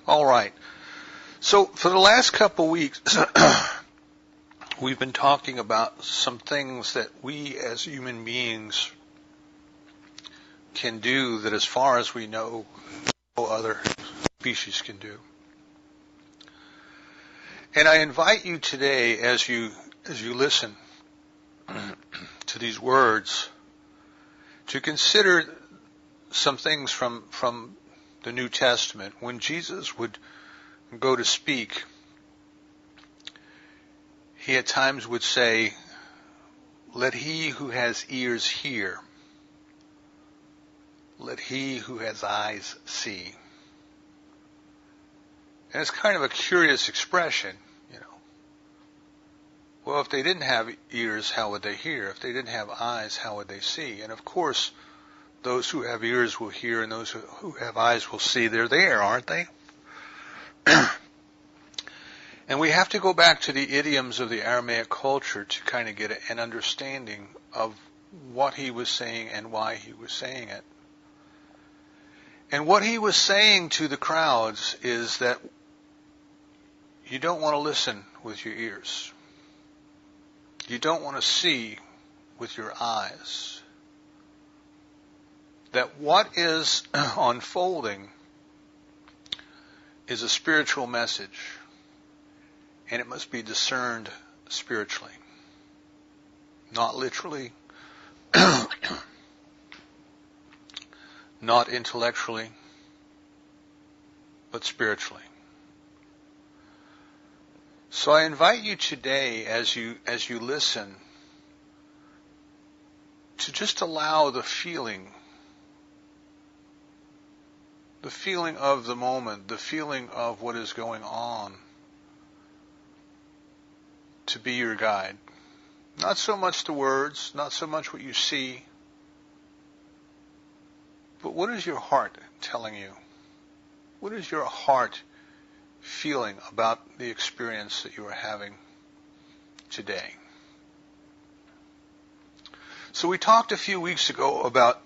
All right. So for the last couple weeks, we've been talking about some things that we as human beings can do that, as far as we know, no other species can do. And I invite you today, as you listen to these words, to consider some things from the New Testament. When Jesus would go to speak, he at times would say, "Let he who has ears hear. Let he who has eyes see." And it's kind of a curious expression, you know. Well, if they didn't have ears, how would they hear? If they didn't have eyes, how would they see? And of course, those who have ears will hear, and those who have eyes will see. They're there, aren't they? And we have to go back to the idioms of the Aramaic culture to kind of get an understanding of what he was saying and why he was saying it. And what he was saying to the crowds is that you don't want to listen with your ears. You don't want to see with your eyes. That what is unfolding is a spiritual message, and it must be discerned spiritually. Not literally, not intellectually, but spiritually. So I invite you today, as you listen, to just allow the feeling of the moment, the feeling of what is going on, to be your guide. Not so much the words, not so much what you see, but what is your heart telling you? What is your heart feeling about the experience that you are having today? So we talked a few weeks ago about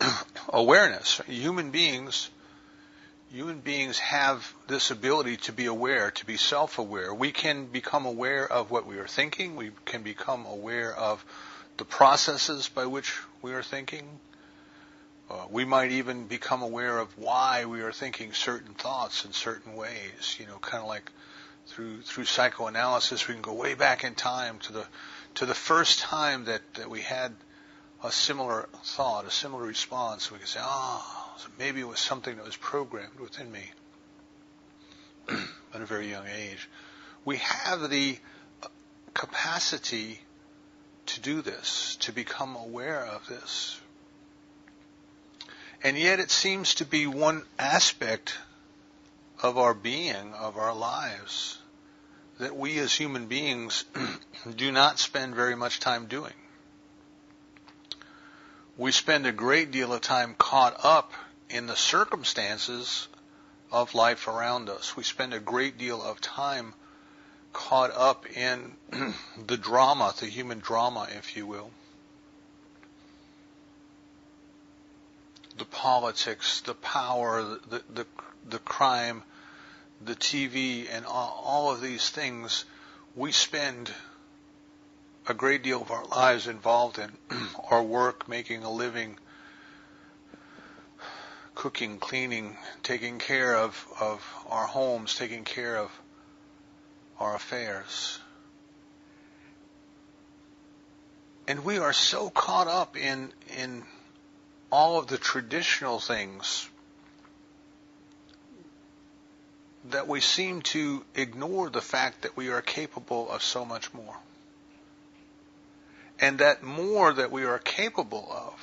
awareness. Human beings have this ability to be aware, to be self-aware. We can become aware of what we are thinking. We can become aware of the processes by which we are thinking. We might even become aware of why we are thinking certain thoughts in certain ways. You know, kind of like through psychoanalysis, we can go way back in time to the first time that we had a similar thought, a similar response. We can say, so maybe it was something that was programmed within me at a very young age. We have the capacity to do this, to become aware of this. And yet it seems to be one aspect of our being, of our lives, that we as human beings do not spend very much time doing. We spend a great deal of time caught up in the circumstances of life around us. We spend a great deal of time caught up in the drama, the human drama, if you will. The politics, the power, the crime, the TV, and all of these things we spend a great deal of our lives involved in. Our work, making a living, cooking, cleaning, taking care of our homes, taking care of our affairs. And we are so caught up in all of the traditional things that we seem to ignore the fact that we are capable of so much more. And that more that we are capable of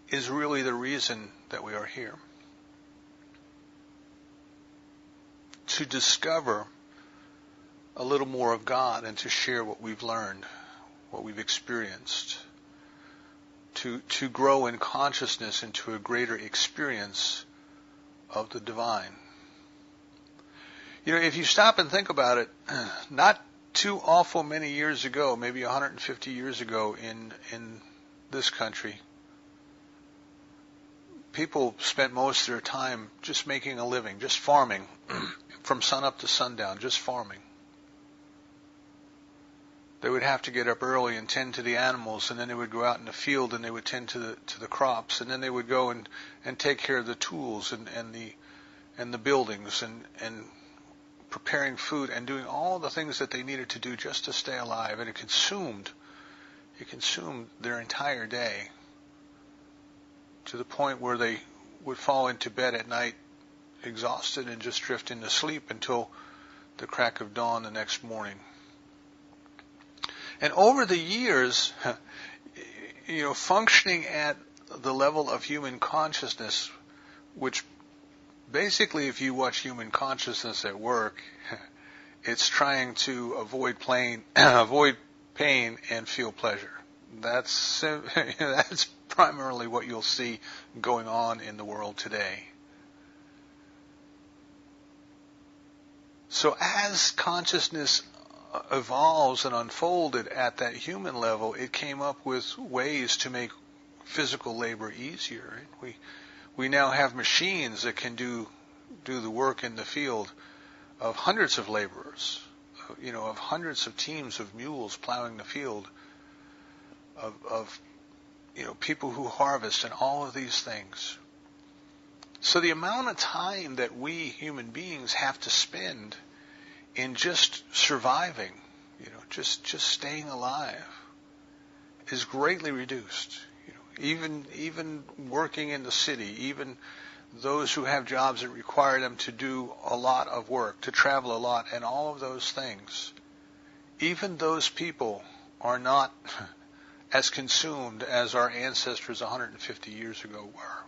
is really the reason that we are here. To discover a little more of God and to share what we've learned, what we've experienced, to grow in consciousness into a greater experience of the divine. You know, if you stop and think about it, not too awful many years ago, maybe 150 years ago in this country, people spent most of their time just making a living, just farming, from sun up to sundown, just farming. They would have to get up early and tend to the animals, and then they would go out in the field and they would tend to the crops, and then they would go and take care of the tools and the buildings and preparing food and doing all the things that they needed to do just to stay alive. And it consumed their entire day, to the point where they would fall into bed at night exhausted and just drift into sleep until the crack of dawn the next morning. And over the years, functioning at the level of human consciousness, which basically, if you watch human consciousness at work, it's trying to avoid pain and feel pleasure. That's primarily what you'll see going on in the world today. So as consciousness evolves and unfolded at that human level, it came up with ways to make physical labor easier. We now have machines that can do the work in the field of hundreds of laborers, of hundreds of teams of mules plowing the field, of people who harvest, and all of these things. So the amount of time that we human beings have to spend in just surviving, just staying alive, is greatly reduced. Even working in the city, even those who have jobs that require them to do a lot of work, to travel a lot, and all of those things, even those people are not as consumed as our ancestors 150 years ago were.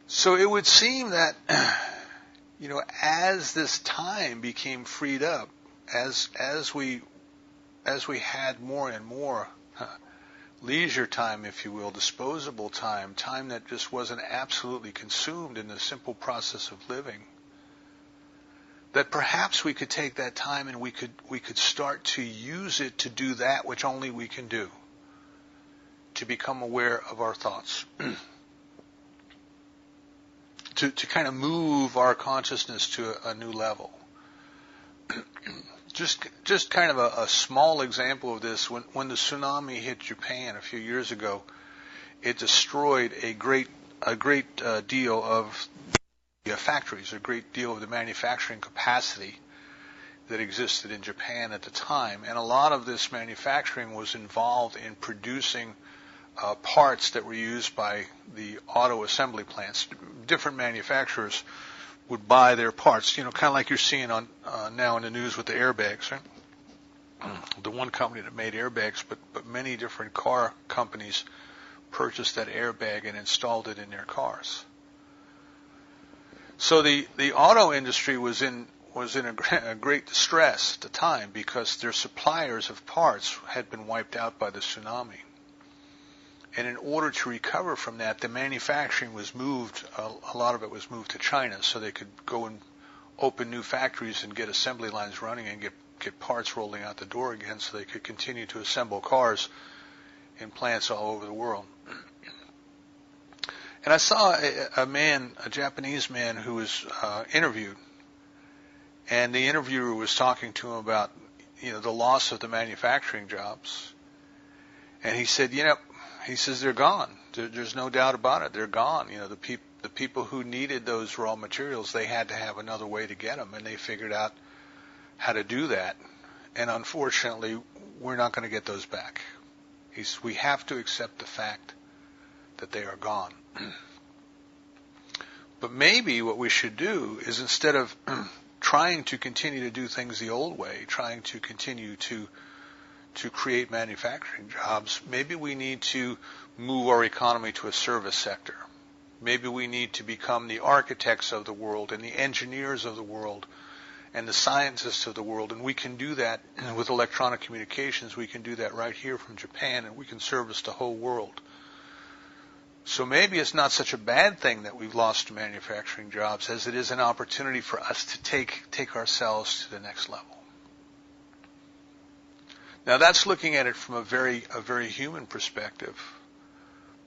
So it would seem that, as this time became freed up, as we had more and more leisure time, if you will, disposable time that just wasn't absolutely consumed in the simple process of living, that perhaps we could take that time and we could start to use it to do that which only we can do, to become aware of our thoughts. To kind of move our consciousness to a new level. Just kind of a small example of this. When the tsunami hit Japan a few years ago, it destroyed a great deal of the factories, a great deal of the manufacturing capacity that existed in Japan at the time. And a lot of this manufacturing was involved in producing parts that were used by the auto assembly plants. Different manufacturers would buy their parts, kind of like you're seeing on now in the news with the airbags, right? The one company that made airbags, but many different car companies purchased that airbag and installed it in their cars. So the auto industry was in a great distress at the time because their suppliers of parts had been wiped out by the tsunami. And in order to recover from that, the manufacturing was moved, a lot of it was moved to China so they could go and open new factories and get assembly lines running and get parts rolling out the door again so they could continue to assemble cars in plants all over the world. And I saw a Japanese man who was interviewed, and the interviewer was talking to him about, the loss of the manufacturing jobs. And he said, he says they're gone. There's no doubt about it. They're gone. The people who needed those raw materials, they had to have another way to get them, and they figured out how to do that. And unfortunately, we're not going to get those back. We have to accept the fact that they are gone. But maybe what we should do is, instead of trying to continue to do things the old way, trying to continue to create manufacturing jobs, maybe we need to move our economy to a service sector. Maybe we need to become the architects of the world and the engineers of the world and the scientists of the world. And we can do that with electronic communications. We can do that right here from Japan, and we can service the whole world. So maybe it's not such a bad thing that we've lost manufacturing jobs, as it is an opportunity for us to take ourselves to the next level. Now that's looking at it from a very human perspective.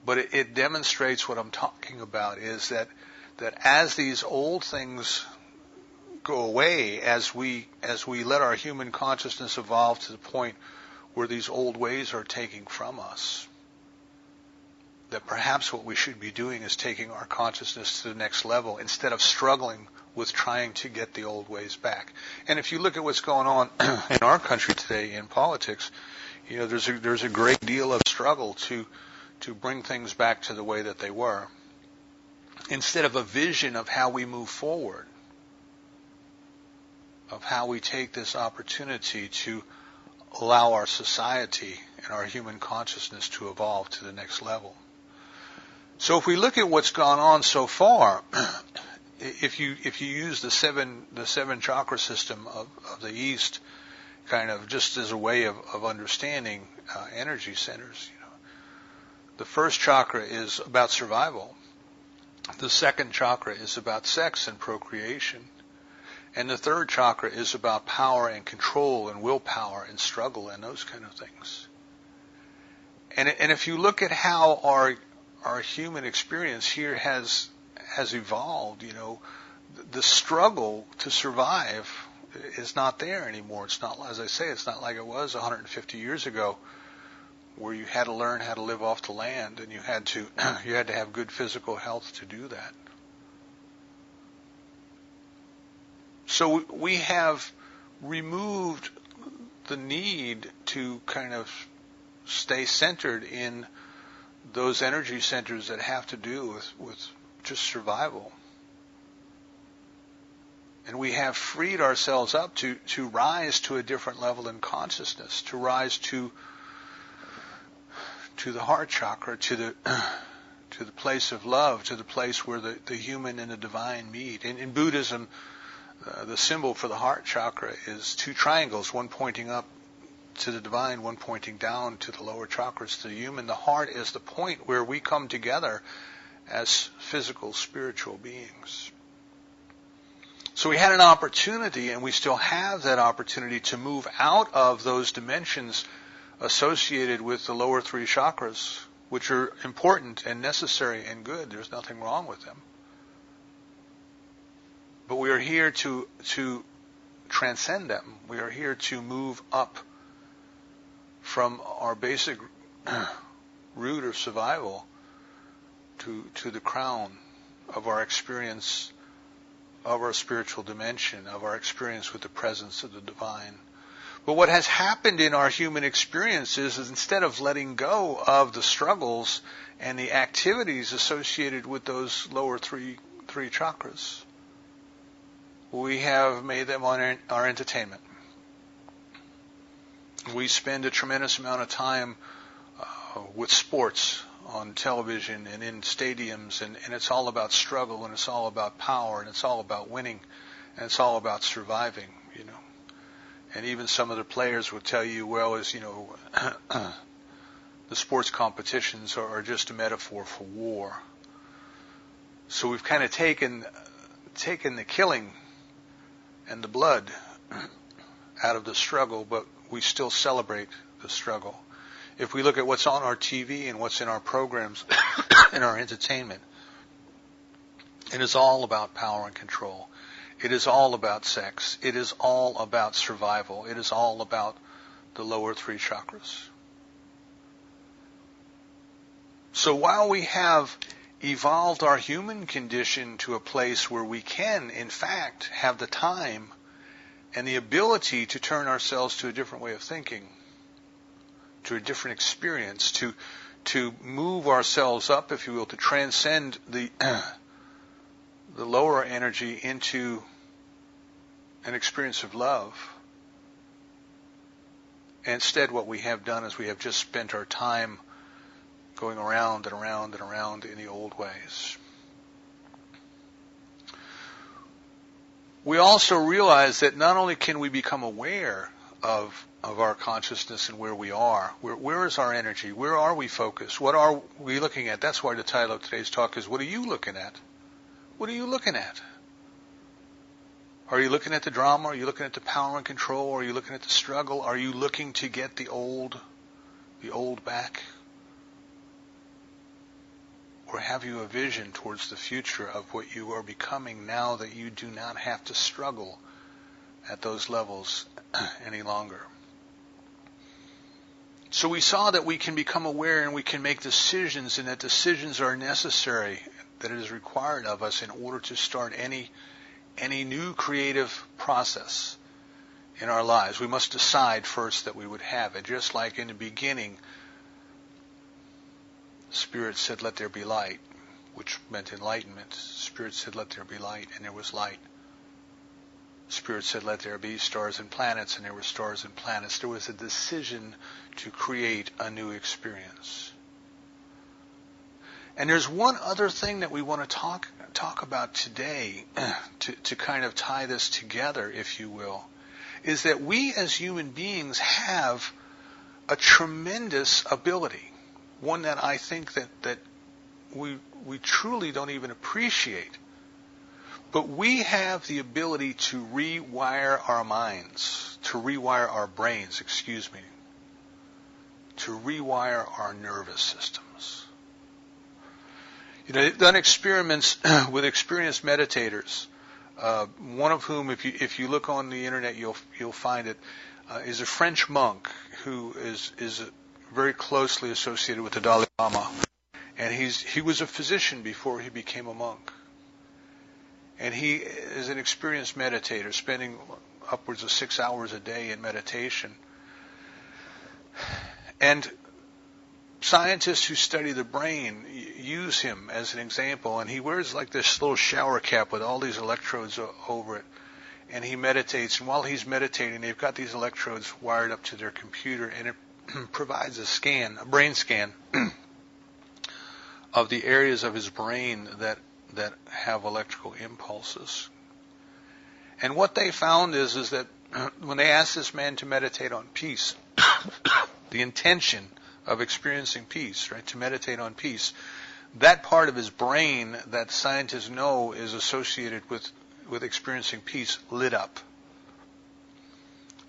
But it demonstrates what I'm talking about, is that as these old things go away, as we let our human consciousness evolve to the point where these old ways are taking from us, that perhaps what we should be doing is taking our consciousness to the next level instead of struggling with trying to get the old ways back. And if you look at what's going on in our country today in politics, there's a great deal of struggle to bring things back to the way that they were, instead of a vision of how we move forward, of how we take this opportunity to allow our society and our human consciousness to evolve to the next level. So if we look at what's gone on so far, if you use the seven chakra system of the East, kind of just as a way of understanding energy centers, the first chakra is about survival. The second chakra is about sex and procreation. And the third chakra is about power and control and willpower and struggle and those kind of things. And if you look at how our human experience here has evolved, the struggle to survive is not there anymore. It's not, as I say, it's not like it was 150 years ago, where you had to learn how to live off the land, and you had to have good physical health to do that. So we have removed the need to kind of stay centered in those energy centers that have to do with just survival. And we have freed ourselves up to rise to a different level in consciousness, to rise to the heart chakra, to the place of love, to the place where the human and the divine meet. In Buddhism, the symbol for the heart chakra is two triangles, one pointing up to the divine, one pointing down to the lower chakras, to the human. The heart is the point where we come together as physical, spiritual beings. So we had an opportunity, and we still have that opportunity, to move out of those dimensions associated with the lower three chakras, which are important and necessary and good. There's nothing wrong with them. But we are here to transcend them. We are here to move up from our basic root of survival to the crown of our experience of our spiritual dimension, of our experience with the presence of the divine. But what has happened in our human experience is instead of letting go of the struggles and the activities associated with those lower three chakras, we have made them our entertainment. We spend a tremendous amount of time with sports on television and in stadiums, and it's all about struggle, and it's all about power, and it's all about winning, and it's all about surviving, And even some of the players will tell you, the sports competitions are just a metaphor for war. So we've kind of taken the killing and the blood out of the struggle, but we still celebrate the struggle. If we look at what's on our TV and what's in our programs and our entertainment, it is all about power and control. It is all about sex. It is all about survival. It is all about the lower three chakras. So while we have evolved our human condition to a place where we can, in fact, have the time and the ability to turn ourselves to a different way of thinking, to a different experience, to move ourselves up, if you will, to transcend the lower energy into an experience of love. Instead, what we have done is we have just spent our time going around and around and around in the old ways. We also realize that not only can we become aware of our consciousness and where we are, where is our energy, where are we focused, what are we looking at? That's why the title of today's talk is, what are you looking at? What are you looking at? Are you looking at the drama? Are you looking at the power and control? Are you looking at the struggle? Are you looking to get the old back? or have you a vision towards the future of what you are becoming now that you do not have to struggle at those levels any longer? So we saw that we can become aware and we can make decisions, and that decisions are necessary, that it is required of us in order to start any new creative process in our lives. We must decide first that we would have it. Just like in the beginning, Spirit said, "Let there be light," which meant enlightenment. Spirit said, "Let there be light," and there was light. Spirit said, "Let there be stars and planets," and there were stars and planets. There was a decision to create a new experience. And there's one other thing that we want to talk about today to kind of tie this together, if you will, is that we as human beings have a tremendous ability, one that I think that we truly don't even appreciate. But we have the ability to rewire our minds, to rewire our brains, to rewire our nervous systems. They've done experiments with experienced meditators. One of whom, if you look on the internet, you'll find it, is a French monk who is very closely associated with the Dalai Lama, and he was a physician before he became a monk, and he is an experienced meditator, spending upwards of 6 hours a day in meditation. And scientists who study the brain use him as an example, and he wears like this little shower cap with all these electrodes over it, and he meditates, and while he's meditating, they've got these electrodes wired up to their computer, and it provides a brain scan of the areas of his brain that have electrical impulses. And what they found is that when they asked this man to meditate on peace, the intention of experiencing peace, right, to meditate on peace, that part of his brain that scientists know is associated with experiencing peace lit up.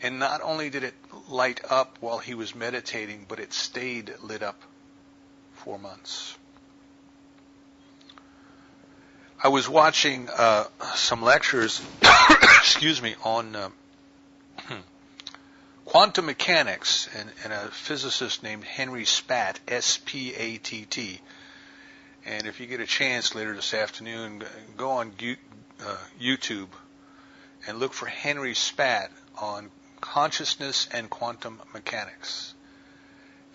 And not only did it light up while he was meditating, but it stayed lit up for months. I was watching some lectures, on quantum mechanics, and a physicist named Henry Spatt, S-P-A-T-T. And if you get a chance later this afternoon, go on YouTube and look for Henry Spatt on consciousness and quantum mechanics.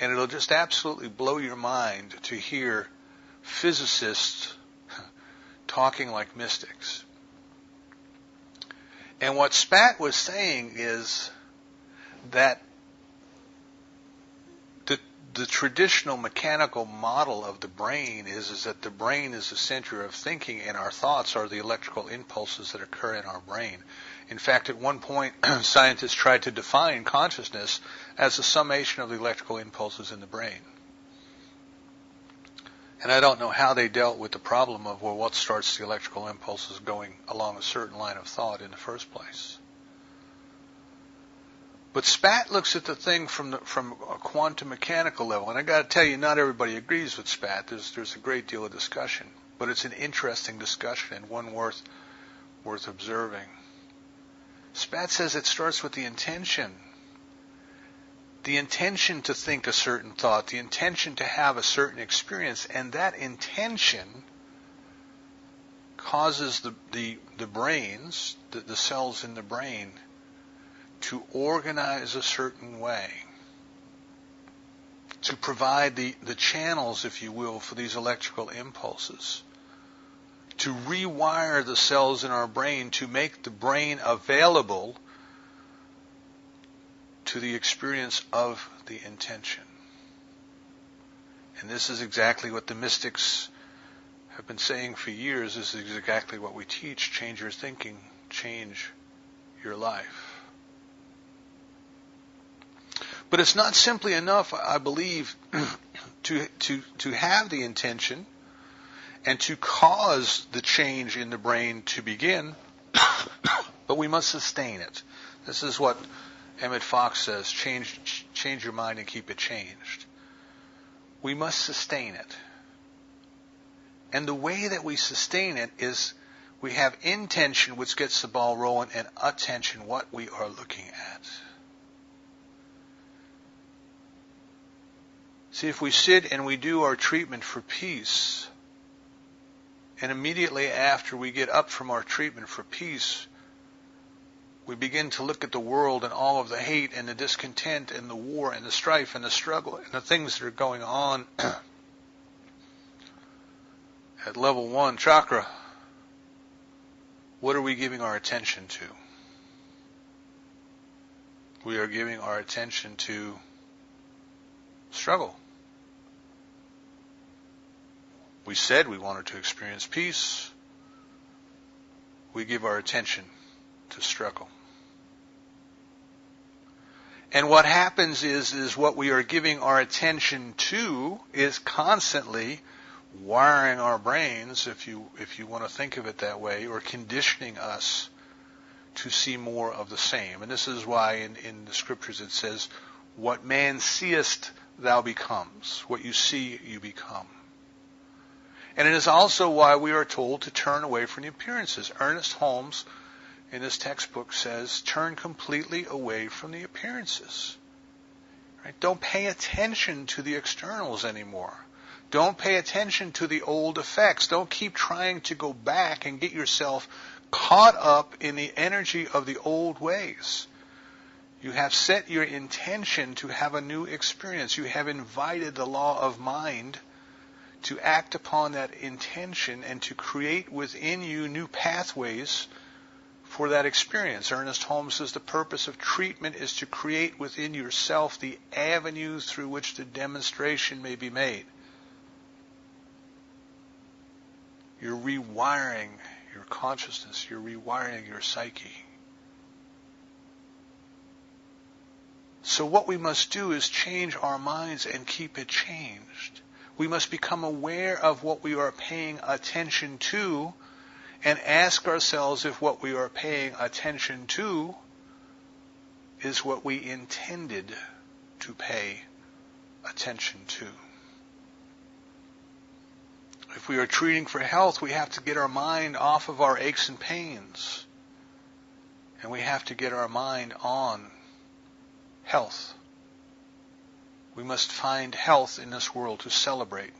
And it'll just absolutely blow your mind to hear physicists talking like mystics. And what Spatt was saying is that the traditional mechanical model of the brain is that the brain is the center of thinking, and our thoughts are the electrical impulses that occur in our brain. In fact, at one point, scientists tried to define consciousness as the summation of the electrical impulses in the brain. And I don't know how they dealt with the problem of, well, what starts the electrical impulses going along a certain line of thought in the first place. But Spatt looks at the thing from a quantum mechanical level, and I got to tell you, not everybody agrees with Spatt. There's a great deal of discussion, but it's an interesting discussion and one worth observing. Spatt says it starts with the intention to think a certain thought, the intention to have a certain experience, and that intention causes the brains, the cells in the brain, to organize a certain way, to provide the channels, if you will, for these electrical impulses, to rewire the cells in our brain to make the brain available to the experience of the intention. And this is exactly what the mystics have been saying for years. This is exactly what we teach. Change your thinking, change your life. But it's not simply enough, I believe, to have the intention and to cause the change in the brain to begin, but we must sustain it. This is what Emmett Fox says, change your mind and keep it changed. We must sustain it. And the way that we sustain it is we have intention, which gets the ball rolling, and attention, what we are looking at. See, if we sit and we do our treatment for peace, and immediately after we get up from our treatment for peace, we begin to look at the world and all of the hate and the discontent and the war and the strife and the struggle and the things that are going on at level 1 chakra, what are we giving our attention to? We are giving our attention to struggle. We said we wanted to experience peace. We give our attention to struggle. And what happens is what we are giving our attention to is constantly wiring our brains, if you want to think of it that way, or conditioning us to see more of the same. And this is why in the scriptures it says, what man seest thou becomes. What you see, you become. And it is also why we are told to turn away from the appearances. Ernest Holmes, in his textbook, says, turn completely away from the appearances. Right? Don't pay attention to the externals anymore. Don't pay attention to the old effects. Don't keep trying to go back and get yourself caught up in the energy of the old ways. You have set your intention to have a new experience. You have invited the law of mind to act upon that intention and to create within you new pathways for that experience. Ernest Holmes says the purpose of treatment is to create within yourself the avenues through which the demonstration may be made. You're rewiring your consciousness. You're rewiring your psyche. So what we must do is change our minds and keep it changed. We must become aware of what we are paying attention to and ask ourselves if what we are paying attention to is what we intended to pay attention to. If we are treating for health, we have to get our mind off of our aches and pains. And we have to get our mind on health. We must find health in this world to celebrate.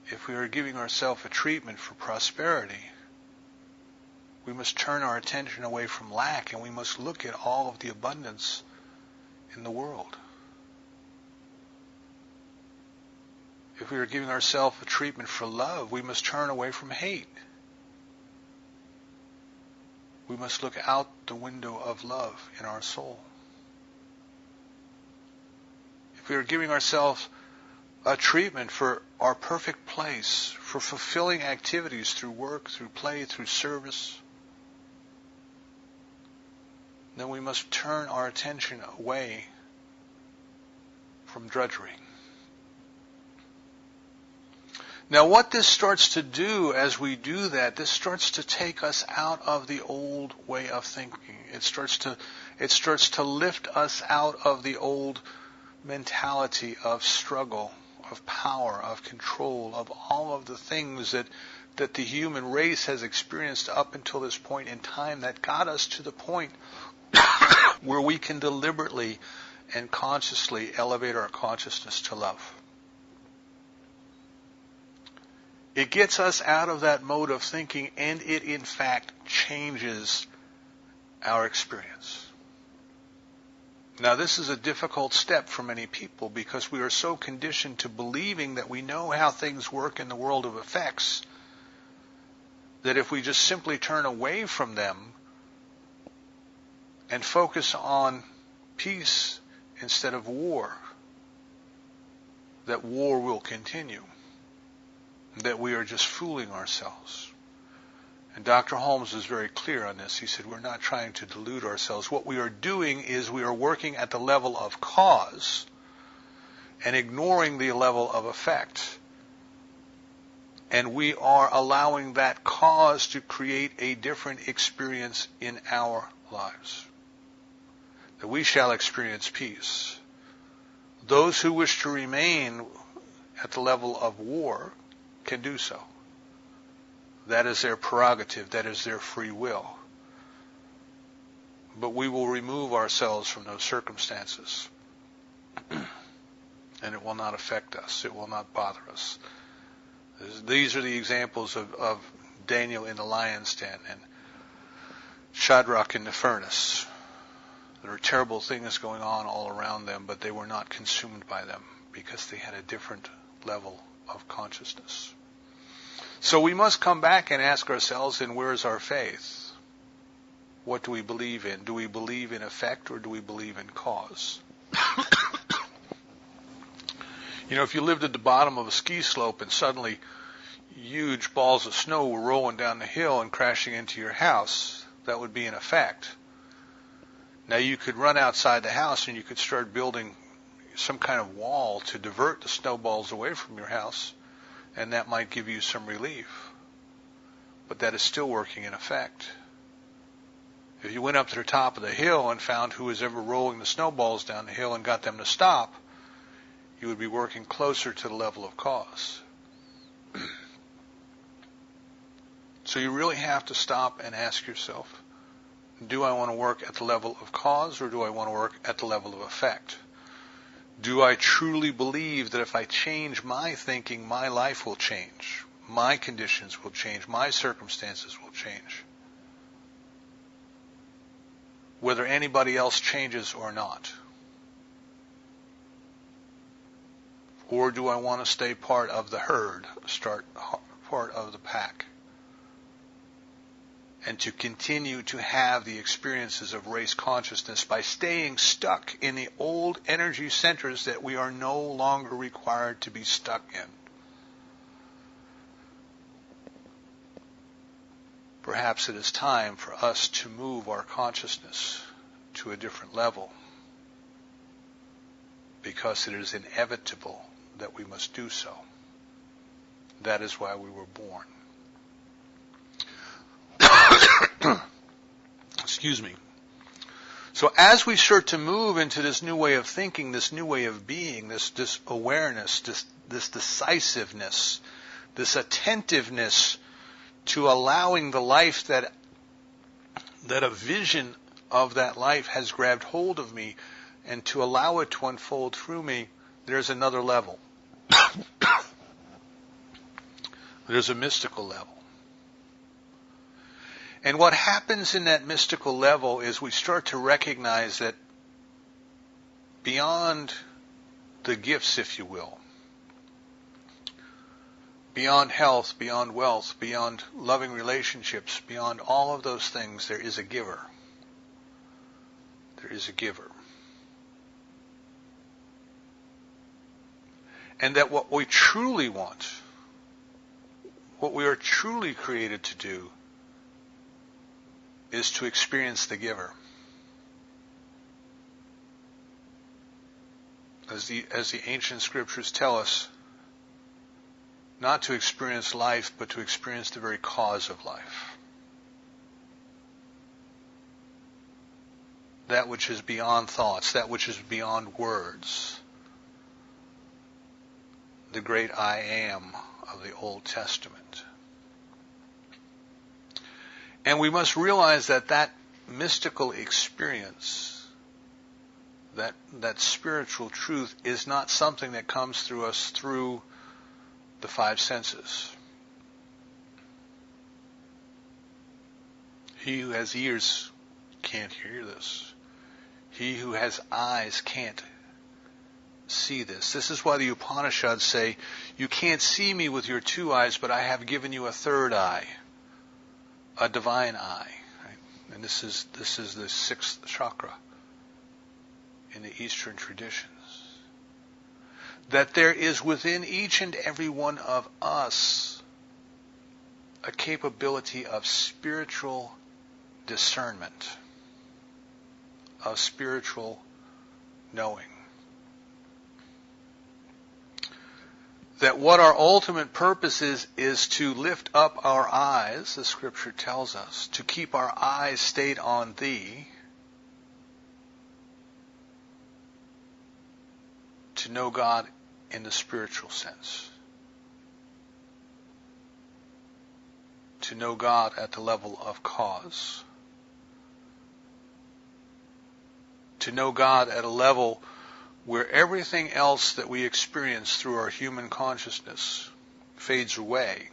If we are giving ourselves a treatment for prosperity, we must turn our attention away from lack and we must look at all of the abundance in the world. If we are giving ourselves a treatment for love, we must turn away from hate. We must look out the window of love in our soul. If we are giving ourselves a treatment for our perfect place, for fulfilling activities through work, through play, through service, then we must turn our attention away from drudgery. Now what this starts to do as we do that, this starts to take us out of the old way of thinking. It starts to lift us out of the old mentality of struggle, of power, of control, of all of the things that the human race has experienced up until this point in time that got us to the point where we can deliberately and consciously elevate our consciousness to love. It gets us out of that mode of thinking, and it in fact changes our experience. Now this is a difficult step for many people because we are so conditioned to believing that we know how things work in the world of effects that if we just simply turn away from them and focus on peace instead of war, that war will continue. That we are just fooling ourselves. And Dr. Holmes is very clear on this. He said, we're not trying to delude ourselves. What we are doing is we are working at the level of cause and ignoring the level of effect. And we are allowing that cause to create a different experience in our lives. That we shall experience peace, Those who wish to remain at the level of war can do so. That is their prerogative. That is their free will. But we will remove ourselves from those circumstances. And it will not affect us. It will not bother us. These are the examples of Daniel in the lion's den and Shadrach in the furnace. There are terrible things going on all around them, but they were not consumed by them because they had a different level of consciousness. So we must come back and ask ourselves, then where is our faith? What do we believe in? Do we believe in effect or do we believe in cause? You know, if you lived at the bottom of a ski slope and suddenly huge balls of snow were rolling down the hill and crashing into your house, that would be an effect. Now you could run outside the house and you could start building some kind of wall to divert the snowballs away from your house, and that might give you some relief. But that is still working in effect. If you went up to the top of the hill and found who was ever rolling the snowballs down the hill and got them to stop, you would be working closer to the level of cause. So you really have to stop and ask yourself, do I want to work at the level of cause or do I want to work at the level of effect? Do I truly believe that if I change my thinking, my life will change, my conditions will change, my circumstances will change, whether anybody else changes or not? Or do I want to stay part of the herd, part of the pack, and to continue to have the experiences of race consciousness by staying stuck in the old energy centers that we are no longer required to be stuck in? Perhaps it is time for us to move our consciousness to a different level, because it is inevitable that we must do so. That is why we were born. Excuse me. So as we start to move into this new way of thinking, this new way of being, this awareness, this decisiveness, this attentiveness to allowing the life that a vision of that life has grabbed hold of me, and to allow it to unfold through me, there's another level. There's a mystical level. And what happens in that mystical level is we start to recognize that beyond the gifts, if you will, beyond health, beyond wealth, beyond loving relationships, beyond all of those things, there is a giver. There is a giver. And that what we truly want, what we are truly created to do, is to experience the giver. As the ancient scriptures tell us, not to experience life, but to experience the very cause of life. That which is beyond thoughts, that which is beyond words. The great I am of the Old Testament. And we must realize that mystical experience, that spiritual truth, is not something that comes through us through the five senses. He who has ears can't hear this. He who has eyes can't see this. This is why the Upanishads say, you can't see me with your two eyes, but I have given you a third eye, a divine eye. Right? And this is the sixth chakra in the Eastern traditions. That there is within each and every one of us a capability of spiritual discernment, of spiritual knowing. That what our ultimate purpose is to lift up our eyes, the scripture tells us, to keep our eyes stayed on Thee, know God in the spiritual sense. To know God at the level of cause. To know God at a level where everything else that we experience through our human consciousness fades away.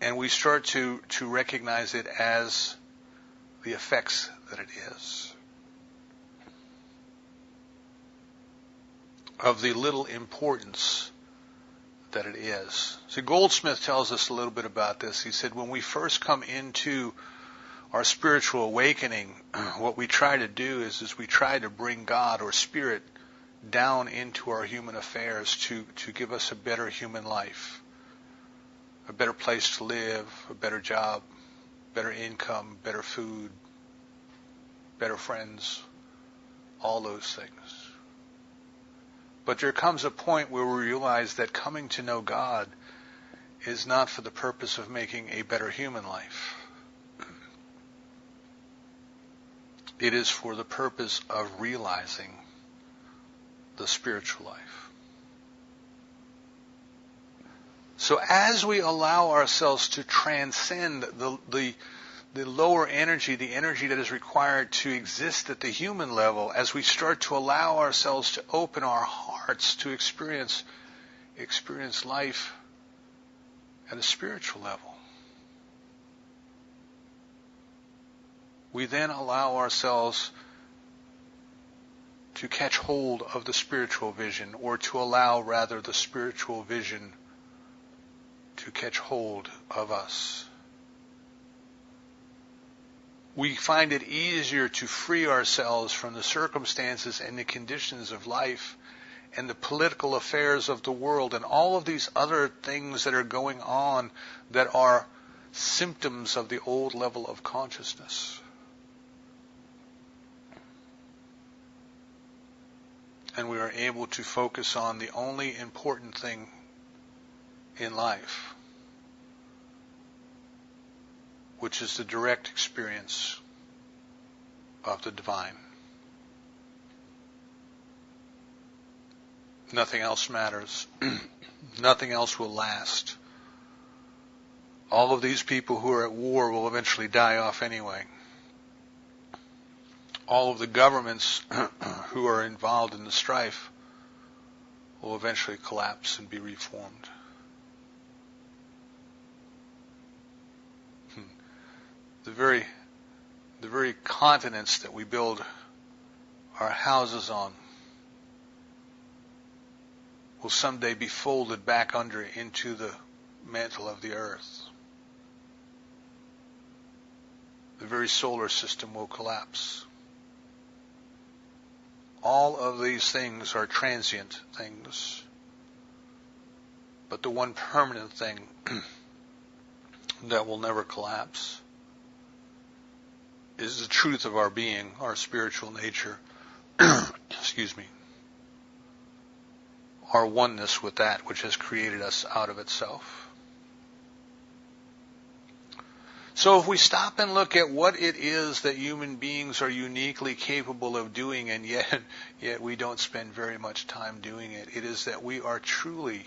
And we start to recognize it as the effects that it is. Of the little importance that it is. See, Goldsmith tells us a little bit about this. He said, when we first come into our spiritual awakening, what we try to do is we try to bring God or Spirit down into our human affairs to give us a better human life, a better place to live, a better job, better income, better food, better friends, all those things. But there comes a point where we realize that coming to know God is not for the purpose of making a better human life. It is for the purpose of realizing the spiritual life. So as we allow ourselves to transcend the lower energy, the energy that is required to exist at the human level, as we start to allow ourselves to open our hearts to experience life at a spiritual level, we then allow ourselves to catch hold of the spiritual vision, or to allow, rather, the spiritual vision to catch hold of us. We find it easier to free ourselves from the circumstances and the conditions of life and the political affairs of the world and all of these other things that are going on that are symptoms of the old level of consciousness. And we are able to focus on the only important thing in life, which is the direct experience of the divine. Nothing else matters. Nothing else will last. All of these people who are at war will eventually die off anyway. All of the governments who are involved in the strife will eventually collapse and be reformed. The very continents that we build our houses on will someday be folded back into the mantle of the earth. The very solar system will collapse. All of these things are transient things. But the one permanent thing that will never collapse is the truth of our being, our spiritual nature. Excuse me. Our oneness with that which has created us out of itself. So if we stop and look at what it is that human beings are uniquely capable of doing, and yet we don't spend very much time doing it, it is that we are truly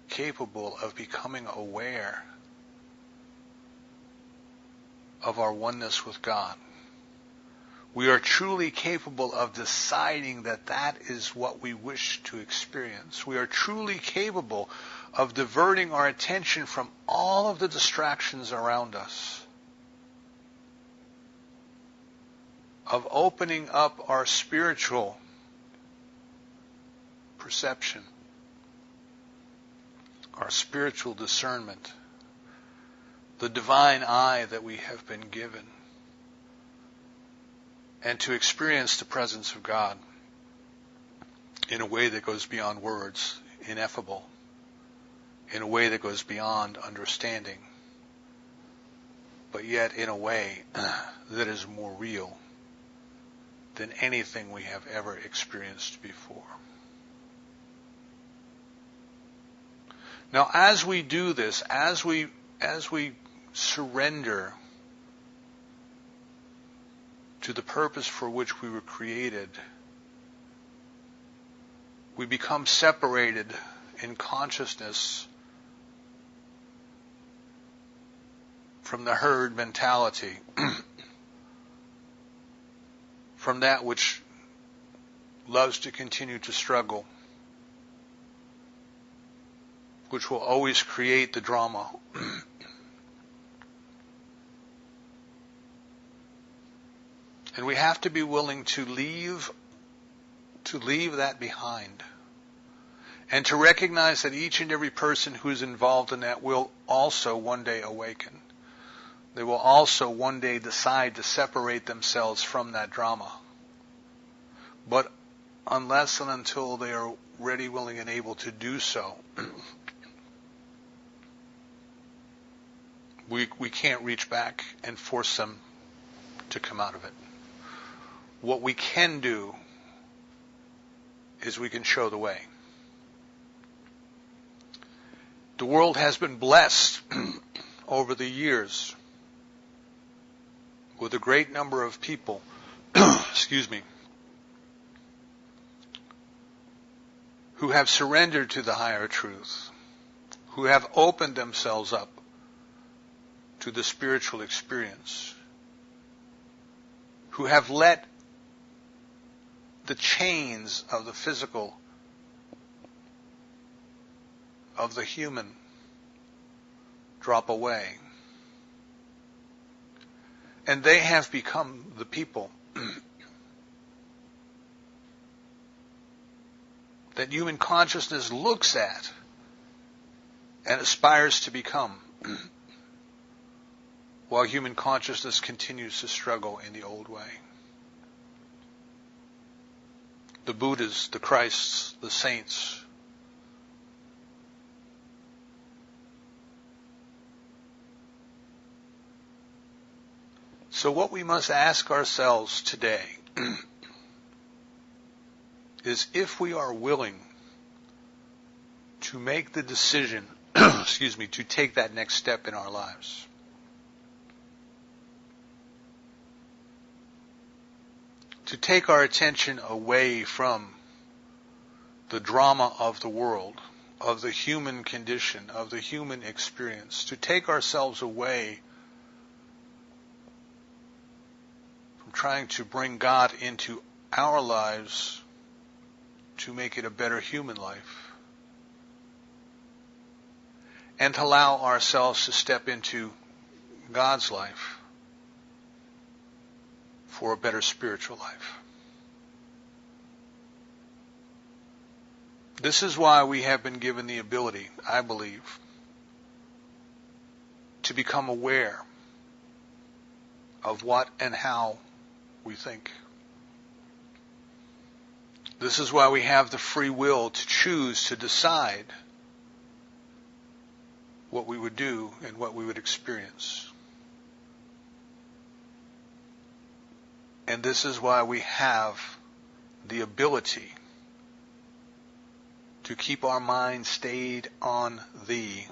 capable of becoming aware of our oneness with God. We are truly capable of deciding that that is what we wish to experience. We are truly capable of diverting our attention from all of the distractions around us, of opening up our spiritual perception, our spiritual discernment, the divine eye that we have been given, and to experience the presence of God in a way that goes beyond words, ineffable, in a way that goes beyond understanding, but yet in a way that is more real than anything we have ever experienced before. Now, as we do this, as we surrender to the purpose for which we were created, we become separated in consciousness from the herd mentality, from that which loves to continue to struggle, which will always create the drama. And we have to be willing to leave that behind, and to recognize that each and every person who is involved in that will also one day awaken. They will also one day decide to separate themselves from that drama. But unless and until they are ready, willing, and able to do so, we can't reach back and force them to come out of it. What we can do is we can show the way. The world has been blessed over the years with a great number of people, who have surrendered to the higher truth, who have opened themselves up to the spiritual experience, who have let the chains of the physical, of the human, drop away. And they have become the people that human consciousness looks at and aspires to become, while human consciousness continues to struggle in the old way. The Buddhas, the Christs, the saints, so what we must ask ourselves today is if we are willing to make the decision, to take that next step in our lives. To take our attention away from the drama of the world, of the human condition, of the human experience, to take ourselves away from trying to bring God into our lives to make it a better human life, and to allow ourselves to step into God's life for a better spiritual life. This is why we have been given the ability, I believe, to become aware of what and how we think. This is why we have the free will to choose to decide what we would do and what we would experience. And this is why we have the ability to keep our mind stayed on Thee,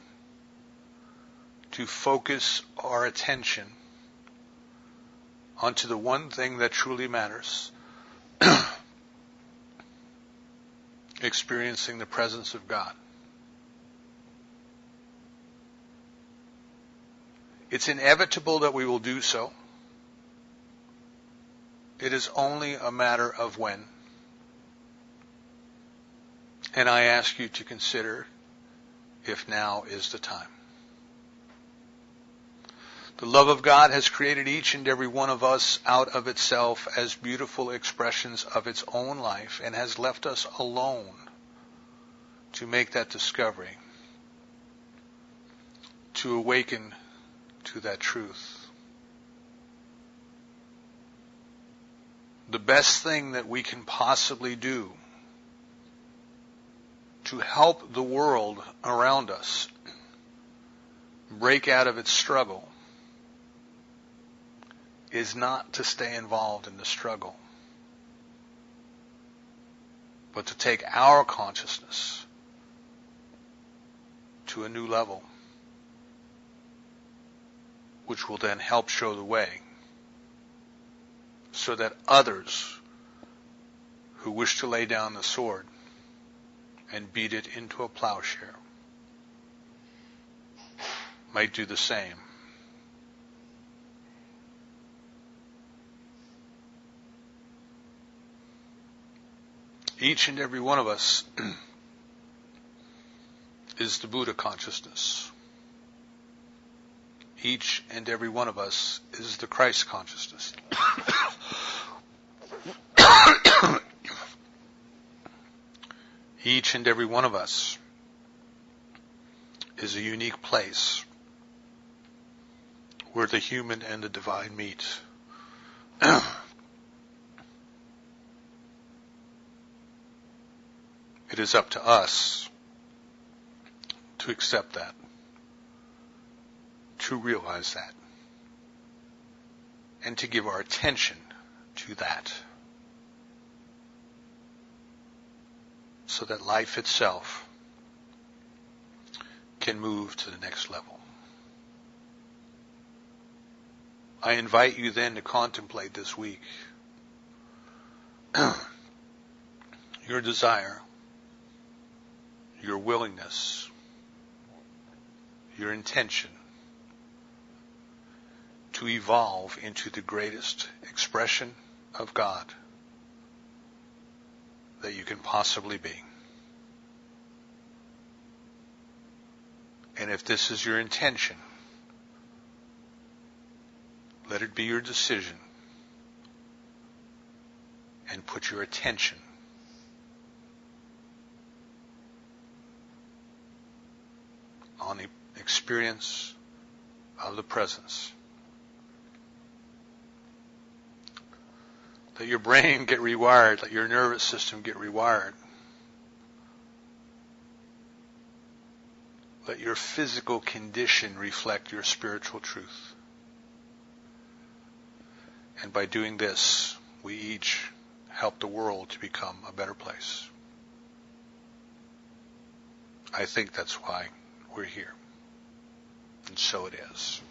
to focus our attention onto the one thing that truly matters, experiencing the presence of God. It's inevitable that we will do so. It is only a matter of when. And I ask you to consider if now is the time. The love of God has created each and every one of us out of itself as beautiful expressions of its own life, and has left us alone to make that discovery, to awaken to that truth. The best thing that we can possibly do to help the world around us break out of its struggle is not to stay involved in the struggle, but to take our consciousness to a new level, which will then help show the way, so that others who wish to lay down the sword and beat it into a plowshare might do the same. Each and every one of us is the Buddha consciousness. Each and every one of us is the Christ consciousness. Each and every one of us is a unique place where the human and the divine meet. It is up to us to accept that, to realize that, and to give our attention to that, so that life itself can move to the next level. I invite you then to contemplate this week your desire, your willingness, your intention to evolve into the greatest expression of God that you can possibly be. And if this is your intention, let it be your decision, and put your attention on the experience of the presence. Let your brain get rewired, let your nervous system get rewired. Let your physical condition reflect your spiritual truth. And by doing this, we each help the world to become a better place. I think that's why we're here. And so it is.